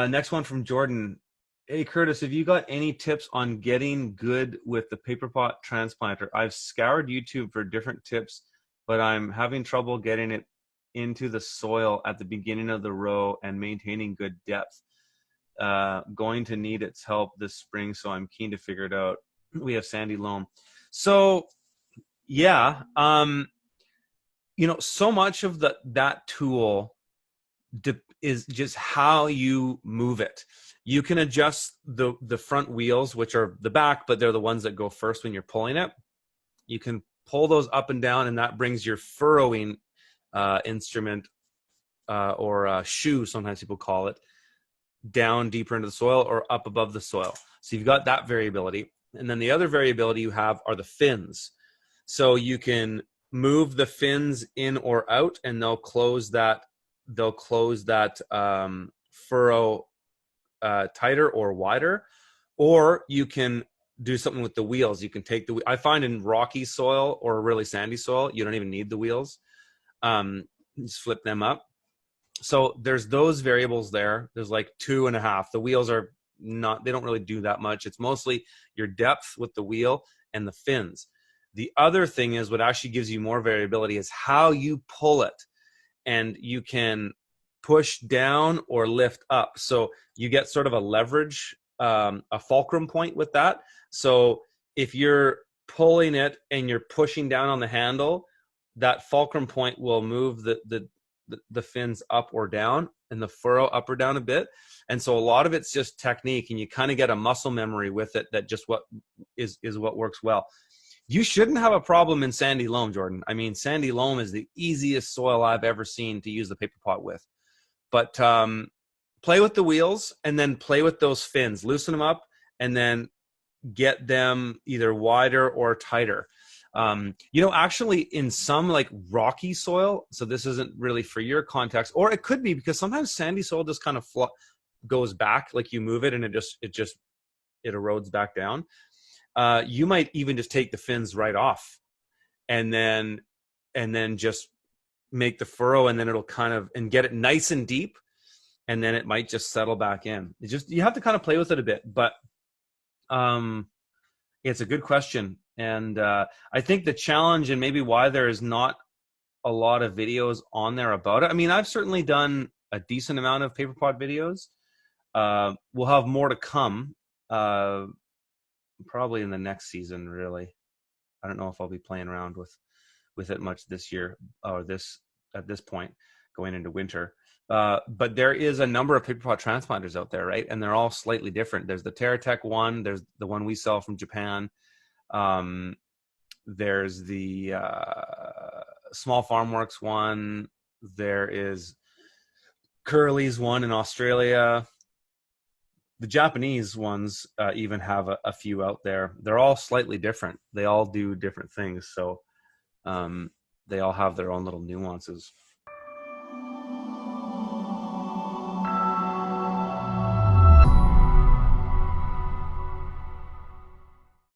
Next one from Jordan. Hey, Curtis, have you got any tips on getting good with the paper pot transplanter? I've scoured YouTube for different tips, but I'm having trouble getting it into the soil at the beginning of the row and maintaining good depth. Going to need its help this spring, so I'm keen to figure it out. We have sandy loam. So, yeah, so much of that tool is just how you move it. You can adjust the front wheels, which are the back, but they're the ones that go first when you're pulling it. You can pull those up and down, and that brings your furrowing instrument or shoe, sometimes people call it, down deeper into the soil or up above the soil. So you've got that variability. And then the other variability you have are the fins. So you can move the fins in or out, and they'll close that furrow tighter or wider. Or you can do something with the wheels. You can take I find in rocky soil or really sandy soil, you don't even need the wheels. Just flip them up. So there's those variables there. There's like 2.5. The wheels are not, they don't really do that much. It's mostly your depth with the wheel and the fins. The other thing is what actually gives you more variability is how you pull it. And you can push down or lift up. So you get sort of a leverage, a fulcrum point with that. So if you're pulling it and you're pushing down on the handle, that fulcrum point will move the fins up or down and the furrow up or down a bit. And so a lot of it's just technique, and you kind of get a muscle memory with it that just what is what works well. You shouldn't have a problem in sandy loam, Jordan. I mean, sandy loam is the easiest soil I've ever seen to use the paper pot with. But play with the wheels and then play with those fins, loosen them up, and then get them either wider or tighter. Actually in some like rocky soil, so this isn't really for your context, or it could be because sometimes sandy soil just kind of goes back, like you move it and it erodes back down. You might even just take the fins right off and then just make the furrow, and then it'll and get it nice and deep, and then it might just settle back in. You have to kind of play with it a bit, but it's a good question. And I think the challenge, and maybe why there is not a lot of videos on there about it. I mean, I've certainly done a decent amount of paper pot videos. We'll have more to come, probably in the next season, really. I don't know if I'll be playing around with it much this year or at this point going into winter. But there is a number of paper pot transplanters out there, right? And they're all slightly different. There's the TerraTech one. There's the one we sell from Japan. There's the Small Farm Works one. There is Curly's one in Australia. The Japanese ones even have a few out there. They're all slightly different. They all do different things. So they all have their own little nuances.